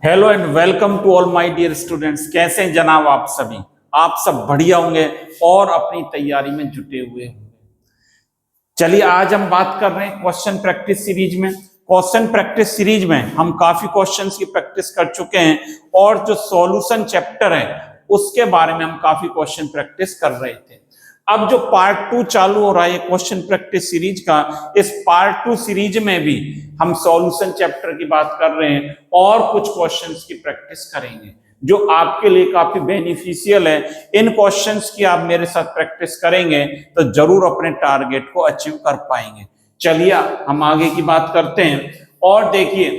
Hello and welcome to all my dear students. कैसे हैं जनाब आप सभी? आप सब बढ़िया होंगे और अपनी तैयारी में जुटे हुए होंगे। चलिए आज हम बात कर रहे हैं क्वेश्चन प्रैक्टिस सीरीज में। क्वेश्चन प्रैक्टिस सीरीज में हम काफी क्वेश्चंस की प्रैक्टिस कर चुके हैं और जो सॉल्यूशन चैप्टर है उसके बारे में हम काफी क्वेश्चन प्रैक्टिस कर रहे थे। अब जो पार्ट 2 चालू हो रहा है क्वेश्चन प्रैक्टिस सीरीज का, इस पार्ट 2 सीरीज में भी हम सॉल्यूशन चैप्टर की बात कर रहे हैं और कुछ क्वेश्चंस की प्रैक्टिस करेंगे जो आपके लिए काफी बेनिफिशियल है। इन क्वेश्चंस की आप मेरे साथ प्रैक्टिस करेंगे तो जरूर अपने टारगेट को अचीव कर पाएंगे। चलिए हम आगे की बात करते हैं और देखिए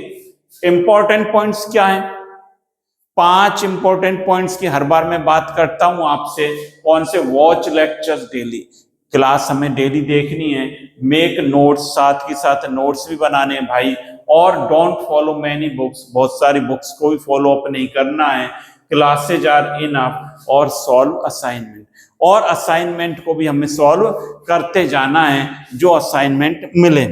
इंपॉर्टेंट पॉइंट्स क्या हैं। 5 इंपॉर्टेंट पॉइंट्स की हर बार मैं बात करता हूं आपसे। कौन से? वॉच लेक्चर्स डेली, क्लास हमें डेली देखनी है। मेक नोट्स, साथ ही साथ नोट्स भी बनाने हैं भाई। और डोंट फॉलो मैनी बुक्स, बहुत सारी बुक्स को भी फॉलो अप नहीं करना है। क्लासेज आर इनफ और सॉल्व असाइनमेंट, और असाइनमेंट को भी हमें सॉल्व करते जाना है जो असाइनमेंट मिले।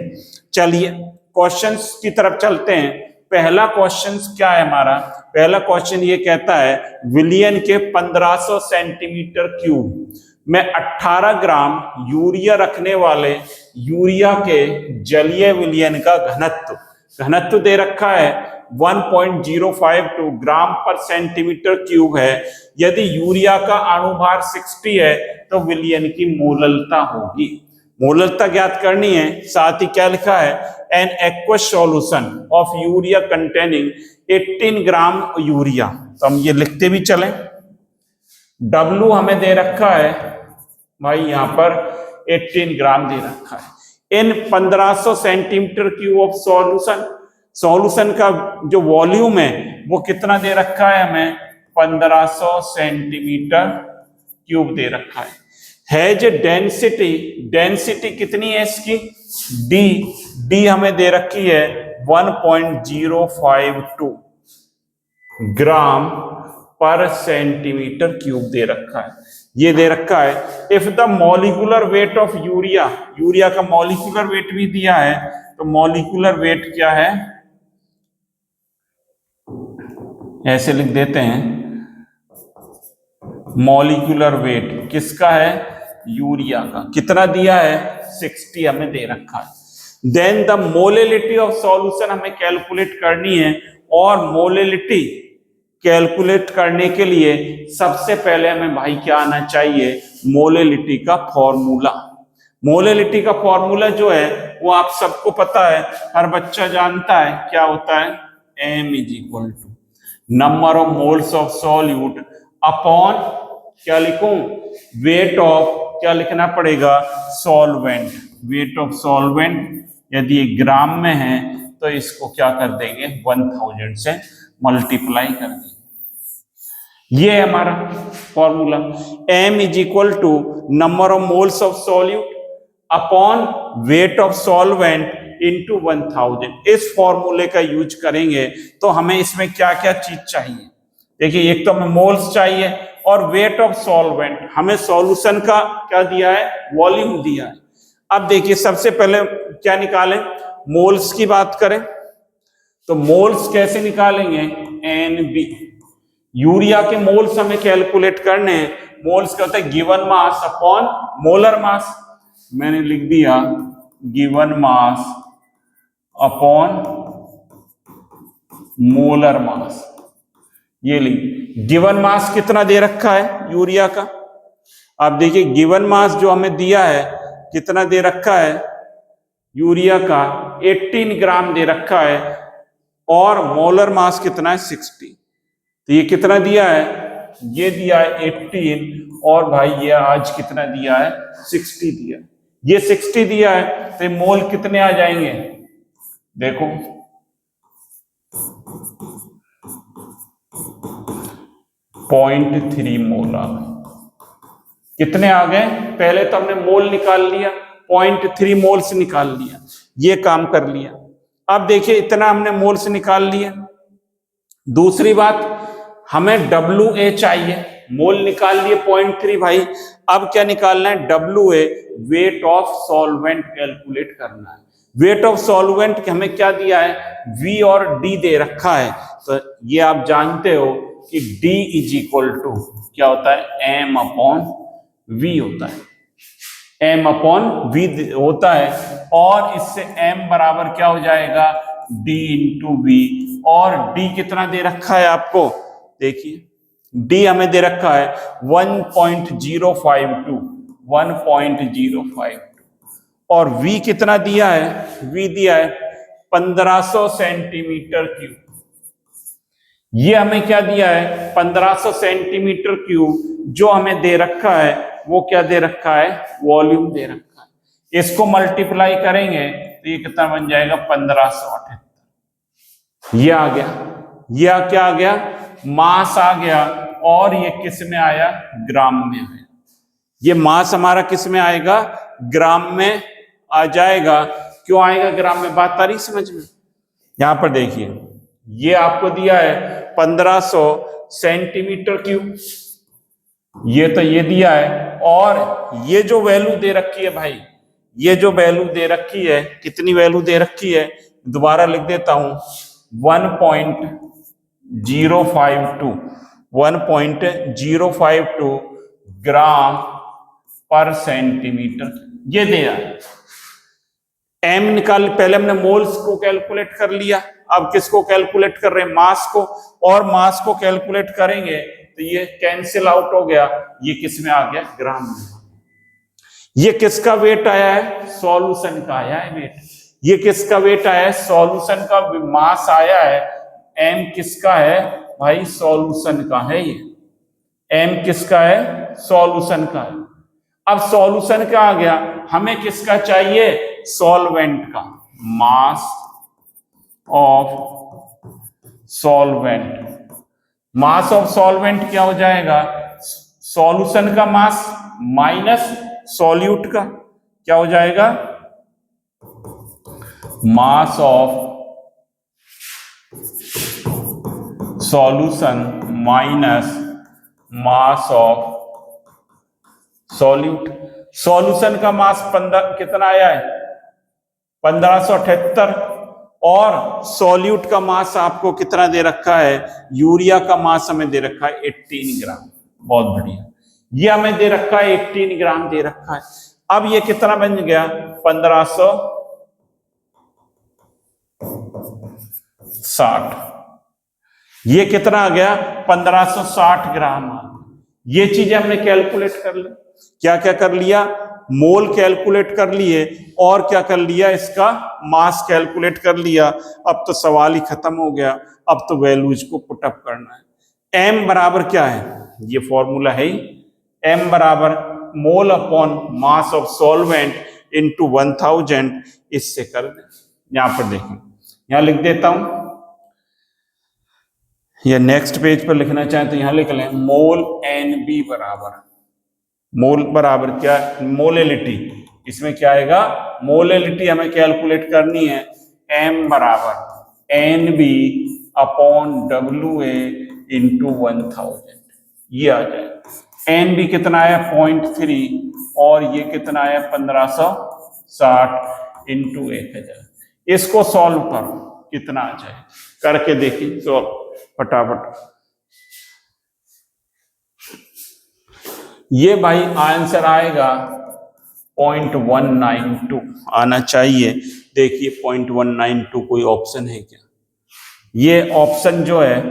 चलिए क्वेश्चंस की तरफ चलते हैं। पहला क्वेश्चन क्या है हमारा? पहला क्वेश्चन ये कहता है विलियन के 1500 सेंटीमीटर क्यूब में 18 ग्राम यूरिया रखने वाले यूरिया के जलीय विलयन का घनत्व दे रखा है 1.052 ग्राम पर सेंटीमीटर क्यूब है। यदि यूरिया का अणुभार 60 है तो विलयन की मोललता होगी। मोललता ज्ञात करनी है। साथ ही क्या लिखा है? An aqueous solution of urea containing 18 gram urea. तो हम ये लिखते भी चलें। W हमें दे रखा है भाई, यहां पर 18 ग्राम दे रखा है। इन 1500 सेंटीमीटर क्यूब ऑफ सॉल्यूशन का जो वॉल्यूम है वो कितना दे रखा है हमें? 1500 सेंटीमीटर क्यूब दे रखा है। हैज डेंसिटी कितनी है इसकी? डी हमें दे रखी है 1.052 ग्राम पर सेंटीमीटर क्यूब दे रखा है। ये दे रखा है। If the molecular weight of urea का मॉलिक्यूलर वेट भी दिया है। तो मॉलिक्यूलर वेट क्या है? ऐसे लिख देते हैं, मॉलिक्यूलर वेट किसका है? यूरिया का। कितना दिया है? 60 हमें दे रखा है। Then the molality of solution हमें कैलकुलेट करनी है, और मोलेलिटी कैलकुलेट करने के लिए सबसे पहले हमें भाई क्या आना चाहिए? मोलेलिटी का फॉर्मूला। मोलेलिटी का फॉर्मूला जो है वो आप सबको पता है, हर बच्चा जानता है। क्या होता है? M = number of moles of solute upon क्या लिखूं? वेट ऑफ, क्या लिखना पड़ेगा? सॉल्वेंट। वेट ऑफ सॉल्वेंट यदि ग्राम में है तो इसको क्या कर देंगे? 1000 से मल्टीप्लाई कर देंगे। ये है हमारा formula. M = number of moles of solute upon weight of solvent into 1000। इस फॉर्मूले का यूज करेंगे तो हमें इसमें क्या क्या चीज चाहिए? देखिए, एक तो हमें मोल्स चाहिए और वेट ऑफ सॉल्वेंट। हमें सॉल्यूशन का क्या दिया है? वॉल्यूम दिया है। अब देखिए सबसे पहले क्या निकालें? मोल्स की बात करें तो मोल्स कैसे निकालेंगे? NB। यूरिया के मोल्स हमें कैलकुलेट करने हैं। मोल्स क्या होता है? Given mass upon molar mass. मैंने लिख दिया given mass upon molar mass. ये लिख, गिवन मास कितना दे रखा है यूरिया का? आप देखिए गिवन मास जो हमें दिया है कितना दे रखा है यूरिया का? 18 ग्राम दे रखा है, और मोलर मास कितना है? 60। तो ये कितना दिया है? ये दिया है 18, और भाई ये आज कितना दिया है? 60 दिया। ये 60 दिया है तो मोल कितने आ जाएंगे? देखो 0.3 मोल आ गए। कितने आ गए? पहले तो हमने मोल निकाल लिया, 0.3 मोल से निकाल लिया, ये काम कर लिया। अब देखिए इतना हमने मोल से निकाल लिया। दूसरी बात, हमें WA चाहिए। मोल निकाल लिए 0.3 भाई। अब क्या निकालना है? WA, weight of solvent calculate करना है। वेट ऑफ सॉल्वेंट हमें क्या दिया है, V और D दे रखा है। तो ये आप जानते हो कि D इज इक्वल टू क्या होता है, M अपॉन V होता है, M अपॉन V होता है। और इससे M बराबर क्या हो जाएगा, D इंटू V। और D कितना दे रखा है आपको, देखिए D हमें दे रखा है 1.052, 1.052। और V कितना दिया है, V दिया है 1500 सेंटीमीटर क्यूब। ये हमें क्या दिया है, 1500 सेंटीमीटर क्यूब। जो हमें दे रखा है वो क्या दे रखा है, वॉल्यूम दे रखा है। इसको मल्टीप्लाई करेंगे तो ये कितना बन जाएगा, 1578। ये आ गया, ये क्या आ गया, मास आ गया। और ये किस में आया, ग्राम में आया। ये मास हमारा किस में आएगा, ग्राम में आ जाएगा। क्यों आएगा ग्राम में, बात आ रही समझ में। यहां पर देखिए ये आपको दिया है 1500 सेंटीमीटर क्यूब, ये तो ये दिया है। और ये जो वैल्यू दे रखी है भाई, ये जो वैल्यू दे रखी है, कितनी वैल्यू दे रखी है, दोबारा लिख देता हूं, 1.052, 1.052 ग्राम पर सेंटीमीटर ये दिया है। एम निकाल, पहले हमने मोल्स को कैलकुलेट कर लिया, अब किसको कैलकुलेट कर रहे हैं, मास को। और मास को कैलकुलेट करेंगे तो ये कैंसिल आउट हो गया, ये किस में आ गया, ग्राम में। ये किसका वेट आया है, सॉल्यूशन का आया है वेट। ये किसका वेट आया है, सॉल्यूशन का। मास आया है, एम किसका है भाई, सॉल्यूशन का है। ये एम किसका है, सॉल्यूशन का है। अब सॉल्यूशन का आ गया, हमें किसका चाहिए, सॉल्वेंट का। Mass of solvent, mass of solvent क्या हो जाएगा, सॉल्यूशन का मास माइनस सॉल्यूट का, क्या हो जाएगा, मास of solution minus mass of solute. Solution का मास 15 कितना आया है, 1578। और सॉल्यूट का मास आपको कितना दे रखा है, यूरिया का मास हमें दे रखा है 18 ग्राम। बहुत बढ़िया, ये हमें दे रखा है 18 ग्राम दे रखा है। अब ये कितना बन गया, 1560। ये कितना आ गया, 1560 ग्राम। ये चीजें हमने कैलकुलेट कर ली। क्या क्या कर लिया, मोल कैलकुलेट कर लिए, और क्या कर लिया, इसका मास कैलकुलेट कर लिया। अब तो सवाल ही खत्म हो गया, अब तो वैल्यूज को पुटअप करना है। m बराबर क्या है, ये फॉर्मूला है ही, m बराबर mole upon mass of solvent into 1000। इससे कर दे, यहां पर देखिए, यहां लिख देता हूं, या नेक्स्ट पेज पर लिखना चाहें तो यहां लिख लें, मोल NB बराबर, मोल बराबर क्या, मोलेलिटी। इसमें क्या आएगा, मोलेलिटी हमें कैलकुलेट करनी है, m बराबर NB अपॉन WA इंटू 1000। ये आ जाए, NB कितना आया 0.3, और ये कितना आया 1560 इंटू 1000। इसको सॉल्व करो, कितना आ जाए, करके देखिए सॉल्व फटाफट। ये भाई आंसर आएगा 0.192 आना चाहिए। देखिए 0.192 कोई ऑप्शन है क्या, ये ऑप्शन जो है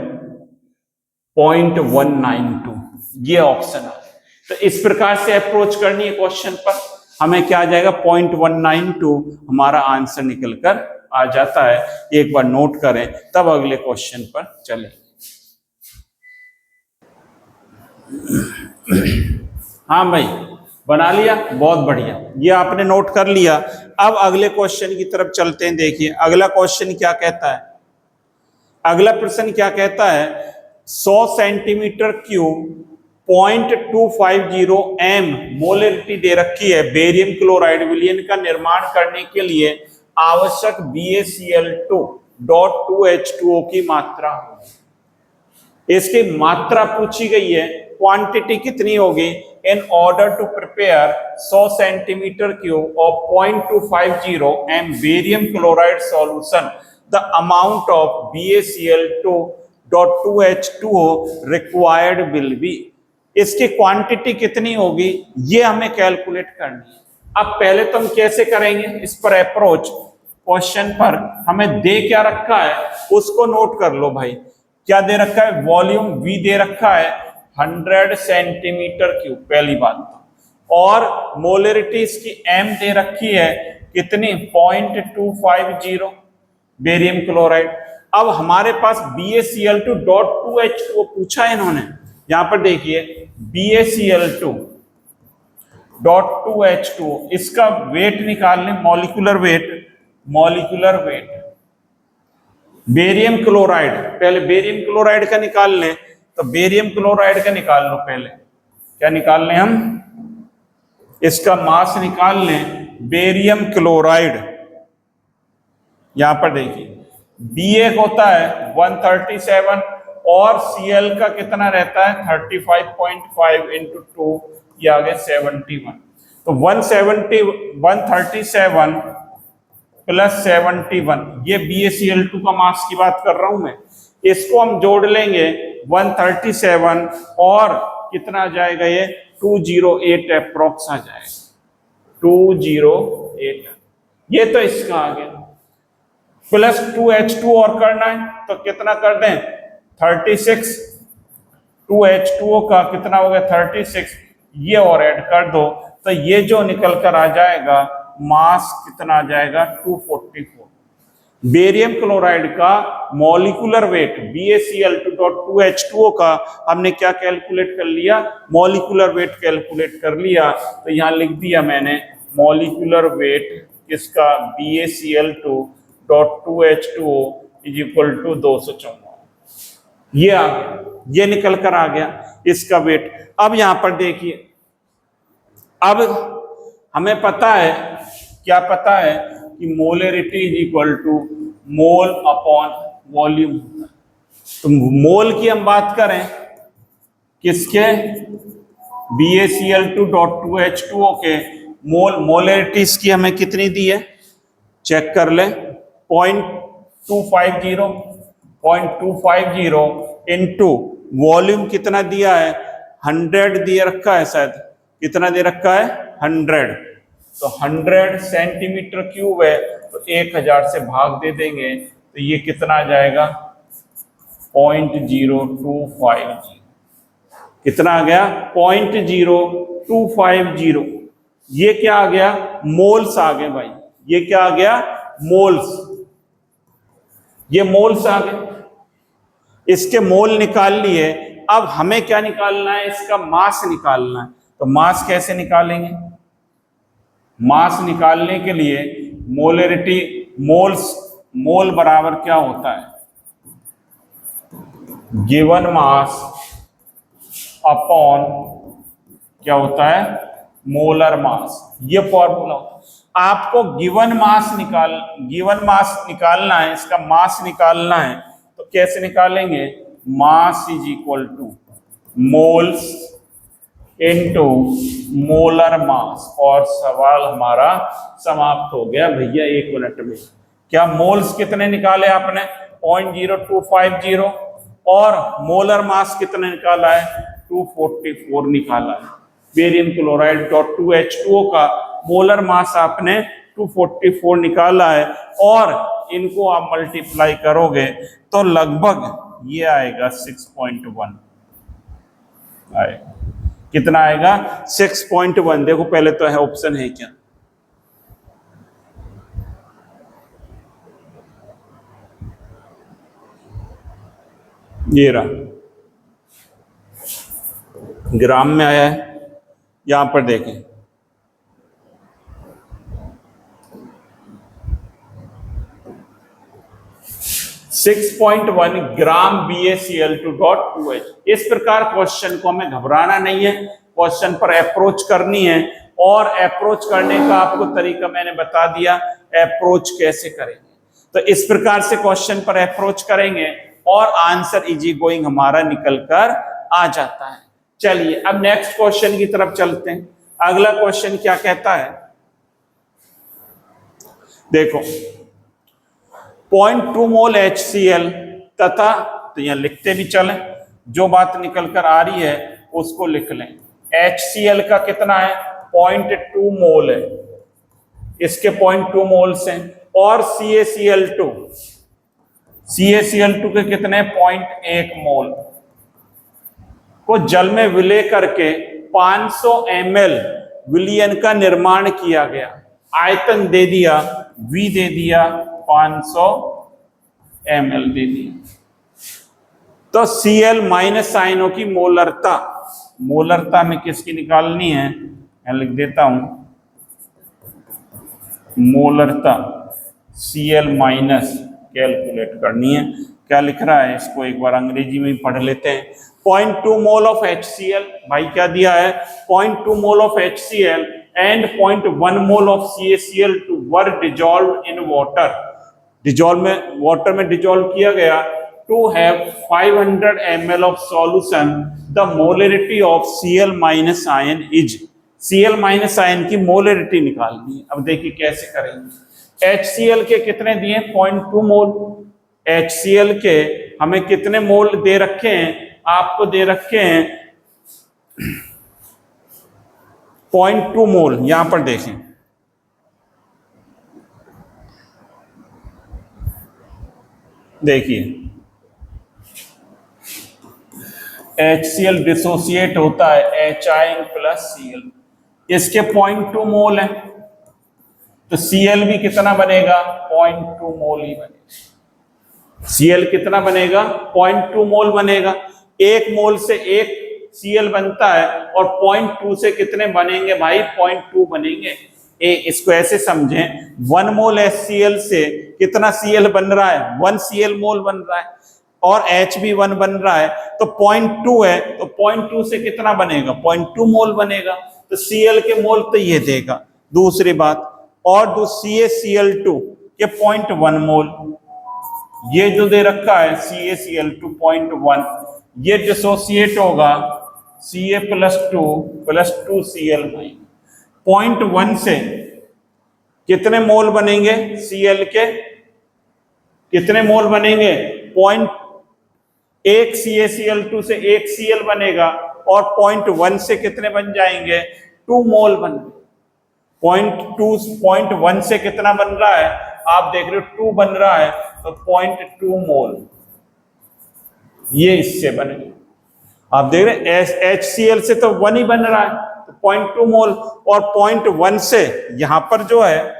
0.192 ये ऑप्शन है। तो इस प्रकार से अप्रोच करनी है क्वेश्चन पर, हमें क्या आ जाएगा 0.192 हमारा आंसर निकल कर आ जाता है। एक बार नोट करें, तब अगले क्वेश्चन पर चलें। हाँ भाई बना लिया, बहुत बढ़िया, ये आपने नोट कर लिया। अब अगले क्वेश्चन की तरफ चलते हैं। देखिए अगला क्वेश्चन क्या कहता है, अगला प्रश्न क्या कहता है, 100 सेंटीमीटर क्यूब 0.250 m मोलरिटी दे रखी है बेरियम क्लोराइड विलयन का निर्माण करने के लिए आवश्यक BaCl2.2H2O की मात्रा होगी। इसकी मात्रा पूछी गई है, क्वांटिटी कितनी होगी, in order to prepare 100 centimeter cube of 0.250 m barium chloride solution, the amount of BaCl2.2H2O required will be। इसकी क्वांटिटी कितनी होगी ये हमें कैलकुलेट करनी है। अब पहले तो हम कैसे करेंगे इस पर अप्रोच, क्वेश्चन पर हमें दे क्या रखा है उसको नोट कर लो भाई। क्या दे रखा है, वॉल्यूम V दे रखा है 100 सेंटीमीटर क्यूब, पहली बात। और मोलरिटी इसकी M दे रखी है कितनी, 0.250 बेरियम क्लोराइड। अब हमारे पास BaCl2.2H2O पूछा है इन्होंने, यहां पर देखिए BaCl2.2H2O, इसका वेट निकालने, मॉलिक्यूलर वेट बेरियम क्लोराइड, पहले बेरियम क्लोराइड का निकाल लें, तो बेरियम क्लोराइड का निकाल लो पहले। क्या निकाल लें हम, इसका मास निकाल लें बेरियम क्लोराइड। यहां पर देखिए Ba होता है 137 और Cl का कितना रहता है 35.5 इंटू 2, ये आ गया 71। तो 137 प्लस 71, ये BaCl2 का मास की बात कर रहा हूं मैं। इसको हम जोड़ लेंगे 137 और कितना आ जाएगा, ये 208 अप्रोक्स आ जाएगा, 208। ये तो इसका आ गया, प्लस 2H2 और करना है तो कितना कर दें 36, 2H2O का कितना हो गया 36, ये और ऐड कर दो तो ये जो निकल कर आ जाएगा मास कितना आ जाएगा 244। बेरियम क्लोराइड का मॉलिक्यूलर वेट BaCl2.2H2O का हमने क्या कैलकुलेट कर लिया, मॉलिक्यूलर वेट कैलकुलेट कर लिया। तो यहां लिख दिया मैंने मॉलिक्यूलर वेट किसका, BaCl2.2H2O इज इक्वल टू 254। ये आ गया, ये निकल कर आ गया इसका वेट। अब यहां पर देखिए, अब हमें पता है, क्या पता है कि molarity is equal to mole upon volume. तो मोल की हम बात करें किसके, BaCl2.2H2O के मोलरिटी इसकी हमें कितनी दी है, चेक कर ले, 0.250 इंटू वॉल्यूम कितना दिया है 100 दिए रखा है, शायद कितना दे रखा है 100। तो 100 सेंटीमीटर क्यूब है तो 1000 से भाग दे देंगे तो ये कितना आ जाएगा 0.0250। कितना आ गया 0.0250। ये क्या आ गया, मोल्स आ गए भाई, ये क्या आ गया मोल्स, ये मोल्स आ गए। इसके मोल निकाल लिए। अब हमें क्या निकालना है, इसका मास निकालना है। तो मास कैसे निकालेंगे, मास निकालने के लिए मोलरिटी, मोल बराबर क्या होता है, गिवन मास अपॉन क्या होता है मोलर मास, ये फॉर्मूला होता है। आपको गिवन मास निकालना है, इसका मास निकालना है तो कैसे निकालेंगे, mass is equal two moles into molar mass. और सवाल हमारा समाप्त हो गया भैया 1 मिनट में। क्या मोल्स कितने निकाले आपने 0.0250 और मोलर मास कितने निकाला है 244 निकाला है। बेरियम क्लोराइड .2H2O का मोलर मास आपने 244 निकाला है और इनको आप मल्टीप्लाई करोगे तो लगभग ये आएगा 6.1 आएगा। कितना आएगा 6.1। देखो पहले तो है ऑप्शन है क्या, ये रहा, ग्राम में आया है। यहां पर देखें (6.1 ग्राम BaCl2.2H। इस प्रकार क्वेश्चन को हमें घबराना नहीं है, क्वेश्चन पर अप्रोच करनी है। और अप्रोच करने का आपको तरीका मैंने बता दिया, अप्रोच कैसे करेंगे। तो इस प्रकार से क्वेश्चन पर अप्रोच करेंगे और आंसर इजी गोइंग हमारा निकल कर आ जाता है। चलिए अब नेक्स्ट क्वेश्चन की तरफ चलते हैं। अगला क्वेश्चन क्या कहता है, देखो 0.2 मोल HCl तथा, तो यहां लिखते भी चलें, जो बात निकल कर आ रही है उसको लिख लें। HCl का कितना है, 0.2 मोल है, इसके 0.2 मोल्स हैं। और CaCl2 के कितने, 0.1 मोल को जल में विलय करके 500 ml विलयन का निर्माण किया गया। आयतन दे दिया, V दे दिया, 500 ml दे दिया। तो Cl माइनस आयनों की मोलरता, मोलरता में किसकी निकालनी है, मैं लिख देता हूं, मोलरता Cl माइनस कैलकुलेट करनी है। क्या लिख रहा है, इसको एक बार अंग्रेजी में पढ़ लेते हैं। 0.2 मोल ऑफ HCl, भाई क्या दिया है, 0.2 mole of HCl and 0.1 mole of CaCl2 were dissolve in water, dissolve में, वाटर में डिजॉल्व किया गया। To have 500 ml of solution, the molarity of Cl minus ion is, Cl minus ion की molarity निकालनी है। अब देखिए कैसे करेंगे। HCl के कितने दिए, 0.2 मोल। HCl के हमें कितने मोल दे रखे हैं, आपको दे रखे हैं 0.2 मोल। यहां पर देखें, देखिए HCl डिसोसिएट होता है HIN प्लस Cl, इसके 0.2 मोल है, तो Cl भी कितना बनेगा, 0.2 मोल ही बनेगा। Cl कितना बनेगा, 0.2 मोल बनेगा। एक मोल से एक Cl बनता है, और 0.2 से कितने बनेंगे भाई, 0.2 बनेंगे। इसको ऐसे समझें, 1 मोल HCl से कितना Cl बन रहा है, 1 Cl मोल बन रहा है, और H भी 1 बन रहा है, तो 0.2 है, तो 0.2 से कितना बनेगा, 0.2 मोल बनेगा। तो Cl के मोल तो ये देगा। दूसरी बात, और CaCl2 के 0.1 मोल, ये जो दे रखा है CaCl2 0.1, ये डिसोसिएट होगा Ca प्लस 2 Cl माइनस 0.1 से कितने मोल बनेंगे, Cl के कितने मोल बनेंगे, 0.1 CaCl2 से 1 Cl बनेगा, और 0.1 से कितने बन जाएंगे, 2 मोल बन। 0.1 से कितना बन रहा है, आप देख रहे हो 2 बन रहा है, तो 0.2 मोल ये इससे बनेगा। आप देख रहे हैं HCl से तो 1 ही बन रहा है, तो 0.2 मोल, और 0.1 से यहां पर जो है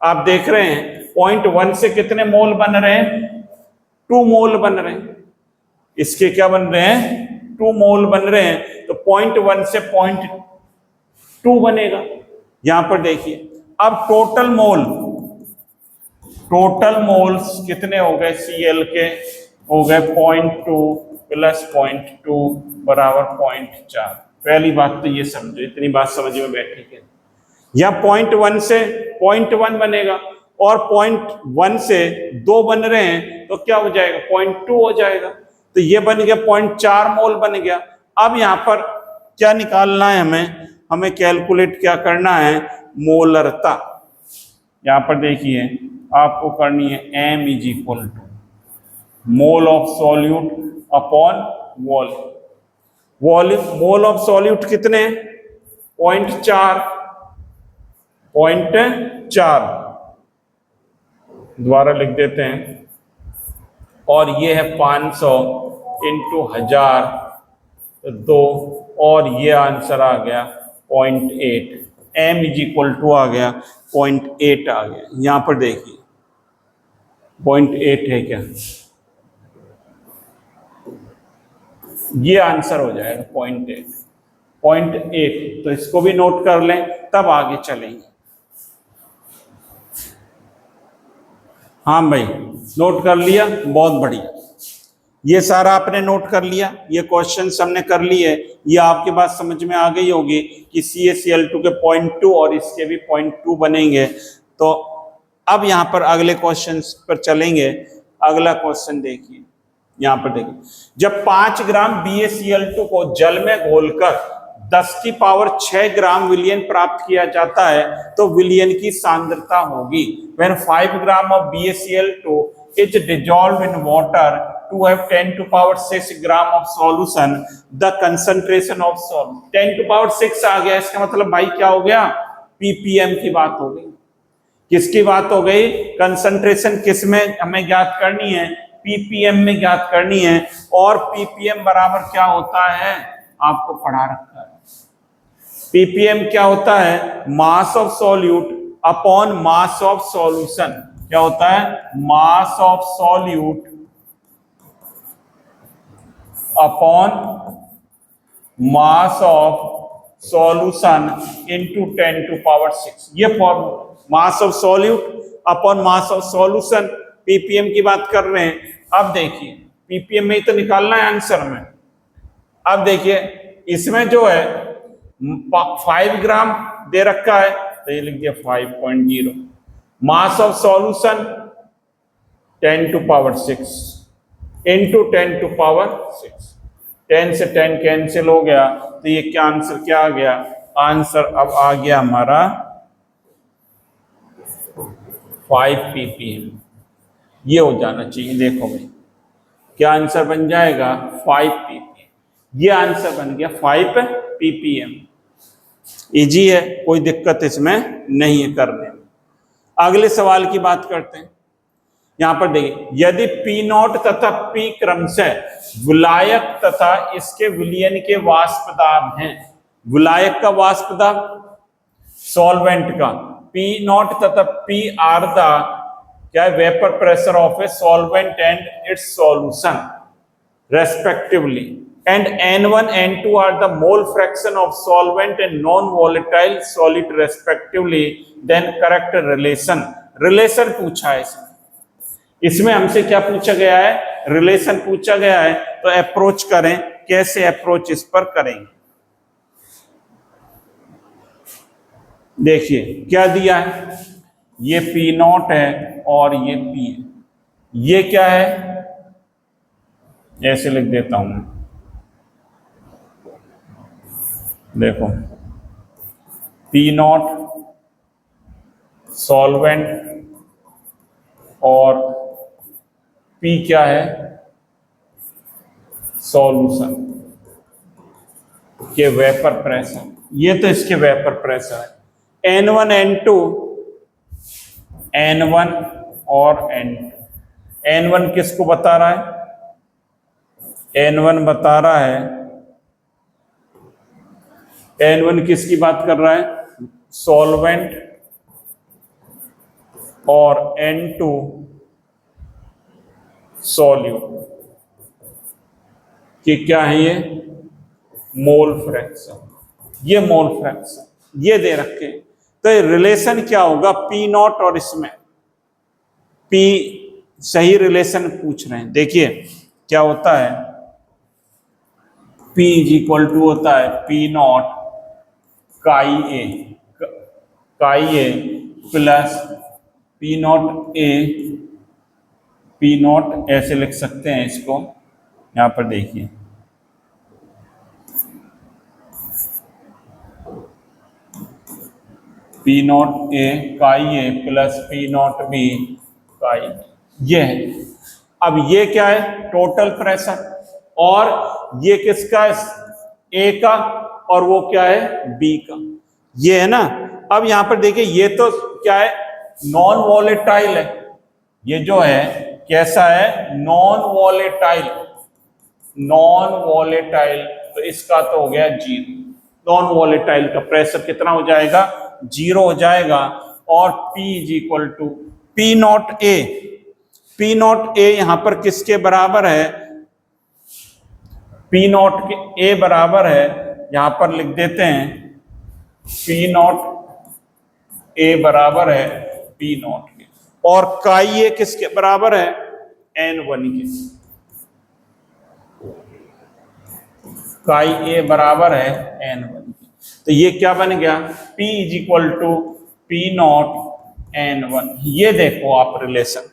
आप देख रहे हैं 0.1 से कितने मोल बन रहे हैं, 2 मोल बन रहे हैं। इसके क्या बन रहे हैं, 2 मोल बन रहे हैं, तो 0.1 से 0.2 बनेगा। यहां पर देखिए, अब टोटल मोल्स कितने हो गए, Cl के हो गए 0.2 प्लस 0.2 बराबर 0.4। पहली बात तो ये समझो, इतनी बात समझ में बैठी है। या 0.1 से 0.1 बनेगा, और 0.1 से 2 बन रहे हैं, तो क्या हो जाएगा, 0.2 हो जाएगा। तो ये बन गया 0.4 मोल बन गया। अब यहाँ पर क्या निकालना है, हमें कैलकुलेट क्या करना है, मोलरता। यहाँ पर देखिए आपको करनी है M is equal to mole of solute upon volume. Mole of solute कितने, 0.4, दोबारा लिख देते हैं, और ये है 500 इंटू 1000, तो 2, और ये आंसर आ गया 0.8। M इज इक्वल टू आ गया 0.8 आ गया। यहां पर देखिए 0.8 है क्या, ये आंसर हो जाएगा 0.8। तो इसको भी नोट कर लें, तब आगे चलेंगे। हाँ भाई, नोट कर लिया, बहुत बढ़िया। ये सारा आपने नोट कर लिया, ये क्वेश्चन हमने कर लिए। ये आपके बात समझ में आ गई होगी कि CaCl2 के 0.2 और इसके भी 0.2 बनेंगे। तो अब यहाँ पर अगले क्वेश्चन पर चलेंगे। अगला क्वेश्चन देखिए, यहां पर देखिए, जब 5 ग्राम BaCl2 को जल में घोलकर 10 की पावर 6 ग्राम विलयन प्राप्त किया जाता है तो विलयन की सांद्रता होगी। When 5 gram of BaCl2 is dissolved in water to have 10 to power 6 gram of solution, the concentration of solution 10 to power 6 आ गया। इसका मतलब भाई क्या हो गया, ppm की बात हो गई। किसकी बात हो गई, कंसंट्रेशन किस में हमें ज्ञात करनी है, ppm में ज्ञात करनी है। और ppm बराबर क्या होता है, आपको पढ़ा रखा है। ppm क्या होता है, mass of solute upon mass of solution. क्या होता है, mass of solute upon mass of solution into 10 to power 6। ये formula, mass of solute upon mass of solution, ppm की बात कर रहे हैं। अब देखिए ppm में ही तो निकालना है आंसर में। अब देखिए इसमें जो है 5 ग्राम दे रखा है तो ये लिख दिया 5.0। Mass of solution 10 to power 6 into 10 to power 6। 10 से 10 कैंसिल हो गया तो ये क्या आंसर क्या आ गया, आंसर अब आ गया हमारा 5 ppm। ये हो जाना चाहिए। देखो भाई क्या आंसर बन जाएगा, 5 ppm। ये आंसर बन गया 5 ppm। इजी है, कोई दिक्कत इसमें नहीं है करने में। अगले सवाल की बात करते हैं। यहां पर देखिए, यदि P0 तथा P क्रमशः विलायक तथा इसके विलयन के वाष्प दाब हैं, विलायक का वाष्प दाब, सॉल्वेंट का P0 तथा P आर द क्या है, vapour pressure of a solvent and it's solution respectively, and N1 N2 are the mole fraction of solvent and non-volatile solid respectively, then correct relation। relation पूछा है इसमें हमसे क्या पूछा गया है, रिलेशन पूछा गया है। तो अप्रोच करें, कैसे अप्रोच इस पर करेंगे। देखिए क्या दिया है, ये P0 है और ये P है। ये क्या है, ऐसे लिख देता हूं मैं, देखो P0 सॉल्वेंट और P क्या है, सॉल्यूशन के वेपर प्रेशर। ये तो इसके वेपर प्रेशर है। N1 N2, N1 और N2। N1 किसको बता रहा है, N1 बता रहा है, N1 किसकी बात कर रहा है, सॉल्वेंट, और N2 सॉल्यूट कि क्या है, ये मोल फ्रैक्शन। ये मोल फ्रैक्शन ये दे रखे। तो रिलेशन क्या होगा P0 और इसमें P, सही रिलेशन पूछ रहे हैं। देखिए क्या होता है, P इज इक्वल टू होता है P0 काई ए प्लस P0 ऐसे लिख सकते हैं इसको। यहां पर देखिए P0 A काई ए प्लस P0 B काई, ये है। अब ये क्या है, टोटल प्रेशर, और ये किसका है, ए का, और वो क्या है, बी का, ये है ना। अब यहां पर देखिए ये तो क्या है, नॉन वॉलेटाइल है। ये जो है कैसा है, नॉन वॉलेटाइल। नॉन वॉलेटाइल तो इसका तो हो गया 0। नॉन वॉलेटाइल का प्रेशर कितना हो जाएगा, 0 हो जाएगा। और P is equal to P0 A यहां पर किसके बराबर है, P0 के A बराबर है, यहां पर लिख देते हैं P0 A बराबर है P0 के, और काई ए किसके बराबर है, N1 के। काई ए बराबर है N1 के। तो ये क्या बन गया, P is equal to P0 N1। ये देखो आप रिलेशन,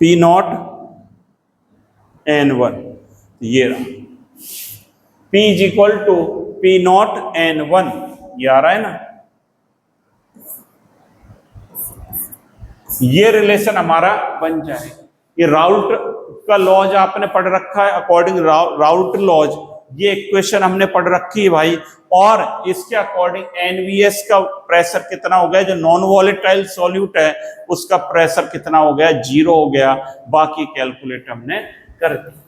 P0 N1, ये रहा P is equal to P naught N1, ये आ रहा है ना। ये रिलेशन हमारा बन जाए। ये राउल्ट का लॉज आपने पढ़ रखा है, अकॉर्डिंग राउल्ट लॉज ये इक्वेशन हमने पढ़ रखी है भाई। और इसके अकॉर्डिंग एनवीएस का प्रेशर कितना हो गया, जो नॉन वॉलेटाइल सॉल्यूट है उसका प्रेशर कितना हो गया, 0 हो गया। बाकी कैलकुलेट हमने कर दिया।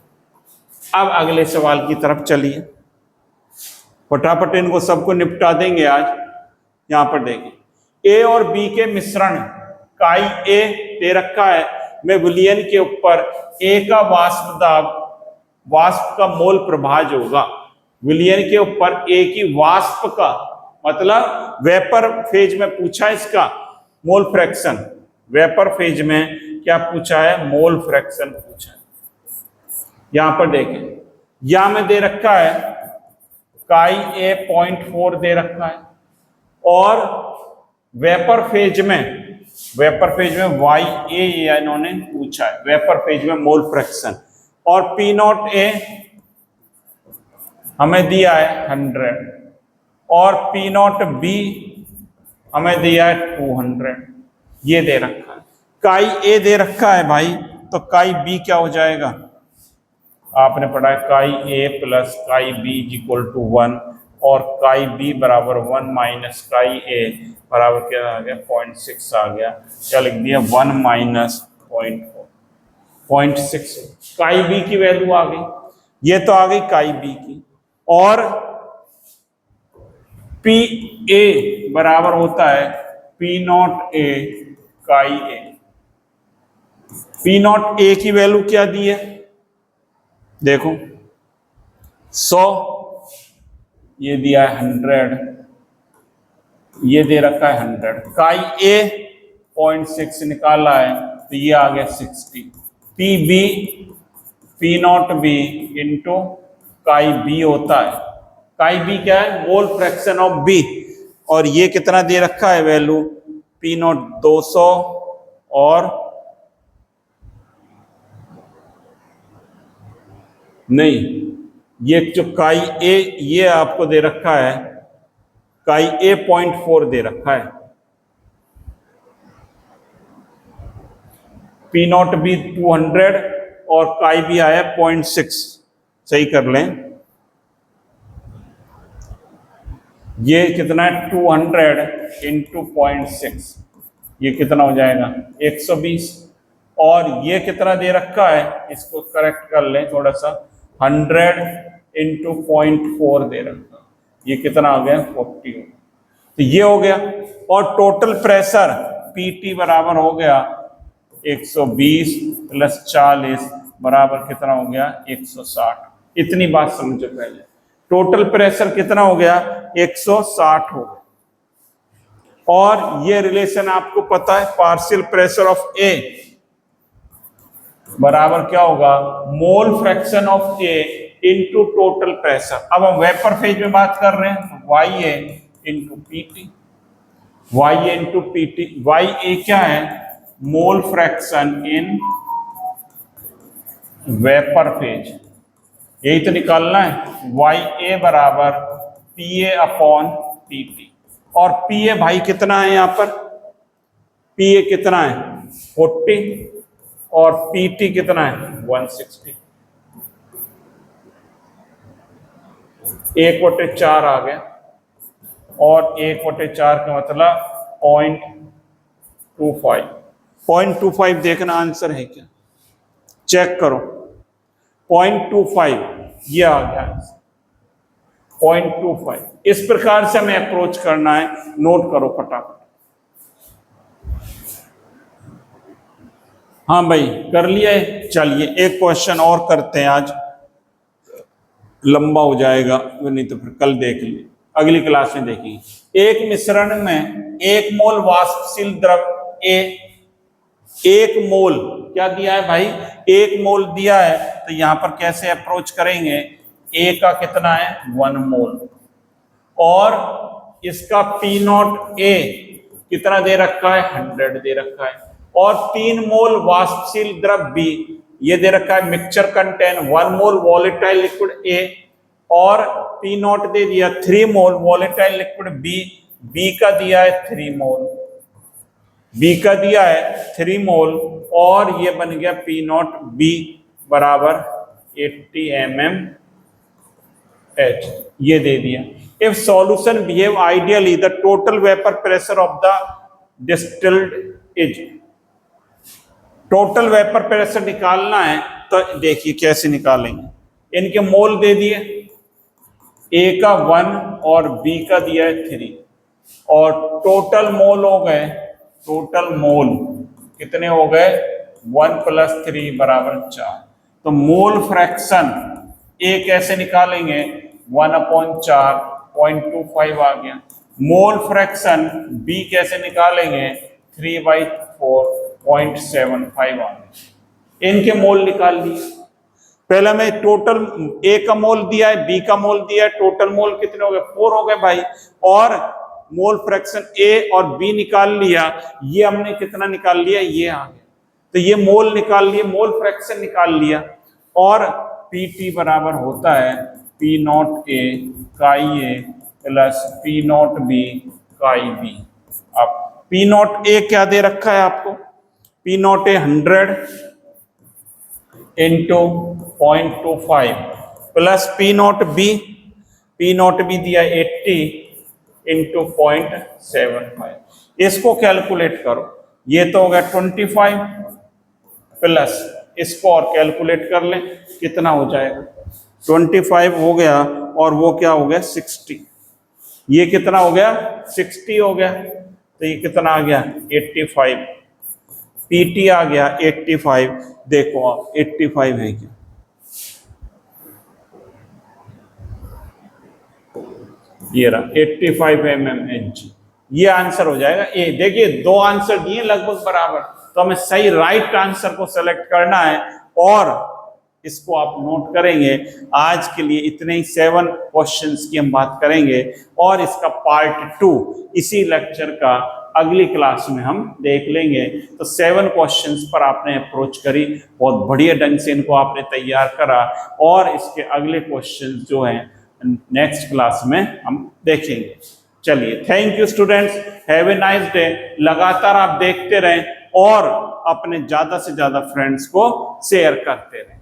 अब अगले सवाल की तरफ चलिए, फटाफट इनको सबको निपटा देंगे आज। यहां पर देखिए ए और बी के मिश्रण काई ए दे रखा है, मैं विलयन के ऊपर ए का वाष्प दाब, वाष्प का मोल प्रभाज होगा। विलयन के ऊपर ए की वाष्प का मतलब वेपर फेज में पूछा इसका मोल फ्रैक्शन, वेपर फेज में क्या पूछा है, मोल फ्रैक्शन पूछा है। यहां पर देखें, यहां में दे रखा है काई ए 0.4 दे रखा है, और वेपर फेज में वाई ए इन्होंने पूछा है, वेपर फेज में मोल फ्रैक्शन। और पी नॉट ए हमें दिया है 100, और पी नॉट बी हमें दिया है 200, ये दे रखा है। काई ए दे रखा है भाई, तो काई बी क्या हो जाएगा, आपने पढ़ा है chi A plus chi B is equal to 1, और काई बी बराबर 1 माइनस काई ए बराबर क्या आ गया, 0.6 आ गया। क्या लिख दिया, 1 माइनस 0.6। काई बी की वैल्यू आ गई, ये तो आ गई काई बी की। और पी ए बराबर होता है पी नॉट ए काई ए। पी नॉट ए की वैल्यू क्या दी है, देखो 100, ये दिया है 100, ये दे रखा है 100। काई ए 0.6 निकाला है तो ये आ गया 60। P B P naught B into chi B होता है, काई बी क्या है, मोल फ्रैक्शन ऑफ बी, और ये कितना दे रखा है वैल्यू, पी नॉट 200, और नहीं, ये जो काई ए ये आपको दे रखा है, काई ए 0.4 दे रखा है, पी नॉट बी 200 और काई बी आया 0.6, सही कर लें। ये कितना है 200 इंटू 0.6, ये कितना हो जाएगा 120, और ये कितना दे रखा है, इसको करेक्ट कर लें थोड़ा सा, 100 इंटू 0.4 दे रखा, ये कितना आ गया 40, तो ये हो गया। और टोटल प्रेशर पीटी बराबर हो गया 120 प्लस 40 बराबर कितना हो गया 160। इतनी बात समझो पहले, टोटल प्रेशर कितना हो गया 160 हो गया। और ये रिलेशन आपको पता है, पार्शियल प्रेशर ऑफ ए बराबर क्या होगा, mole fraction of A into total pressure. अब हम वेपर फेज में बात कर रहे हैं, तो वाई ए इंटू पी टी, वाई ए इंटू पी टी। वाई ए क्या है, mole fraction in vapour phase, यही तो निकालना है। वाई ए बराबर P A upon P T, और पी ए भाई कितना है, यहाँ पर पी ए कितना है 40, और पी टी कितना है 160, 1/4 आ गया, और 1/4 का मतलब 0.25, 0.25 देखना आंसर है क्या, चेक करो 0.25, ये आ गया 0.25। इस प्रकार से हमें अप्रोच करना है, नोट करो फटाफट। हाँ भाई कर लिया है, चलिए एक क्वेश्चन और करते हैं, आज लंबा हो जाएगा, नहीं तो फिर कल देख लिए, अगली क्लास में देखेंगे। एक मिश्रण में 1 मोल वाष्पशील द्रव ए, 1 मोल क्या दिया है भाई, 1 मोल दिया है, तो यहां पर कैसे अप्रोच करेंगे, ए का कितना है 1 मोल, और इसका पी नॉट ए कितना दे रखा है 100 दे रखा है, और 3 मोल वाष्पशील द्रव बी ये दे रखा है mixture contain 1 mole volatile liquid A और पी नॉट दे दिया 3 मोल वॉलेटाइल लिक्विड बी, बी का दिया है 3 मोल, बी का दिया है 3 मोल और ये बन गया पी नॉट बी बराबर 80 mm H, ये दे दिया। If solution behave ideally the total vapour pressure of the distilled is, total vapour pressure निकालना है तो देखिए कैसे निकालेंगे। इनके मोल दे दिए, ए का 1 और बी का दिया है 3 और टोटल मोल हो गए, टोटल मोल कितने हो गए 1 + 3 बराबर 4। तो मोल फ्रैक्शन ए कैसे निकालेंगे 1/4 0.25 आ गया। मोल फ्रैक्शन बी कैसे निकालेंगे 3/4 0.75 आ गया। इनके मोल निकाल लिए। पहले मैं टोटल ए का मोल दिया है, बी का मोल दिया है, टोटल मोल कितने हो गए 4 हो गए भाई, और मोल फ्रैक्शन ए और बी निकाल लिया। ये हमने कितना निकाल लिया, ये आ गया। तो ये मोल निकाल लिए, मोल फ्रैक्शन निकाल लिया और पीटी बराबर होता है पी नॉट ए काई A plus P naught B काई बी। अब पी नॉट ए क्या दे रखा है आपको, P not a 100 into 0.25 plus P naught B दिया 80 इंटू 0.75। इसको कैलकुलेट करो, ये तो हो गया 25 प्लस इसको और कैलकुलेट कर लें कितना हो जाएगा, 25 हो गया और वो क्या हो गया 60, ये कितना हो गया 60 हो गया। तो ये कितना आ गया 85, पीटी आ गया 85। देखो आप 85 है क्या, ये रहा 85 mmHg, ये आंसर हो जाएगा ए। देखिए 2 आंसर दिए लगभग बराबर, तो हमें सही राइट आंसर को सेलेक्ट करना है और इसको आप नोट करेंगे। आज के लिए इतने ही 7 क्वेश्चंस की हम बात करेंगे और इसका पार्ट 2 इसी लेक्चर का अगली क्लास में हम देख लेंगे। तो 7 क्वेश्चंस पर आपने अप्रोच करी, बहुत बढ़िया ढंग से इनको आपने तैयार करा और इसके अगले क्वेश्चंस जो हैं नेक्स्ट क्लास में हम देखेंगे। चलिए, thank you students, have a nice day. लगातार आप देखते रहें और अपने ज्यादा से ज्यादा फ्रेंड्स को शेयर करते रहें।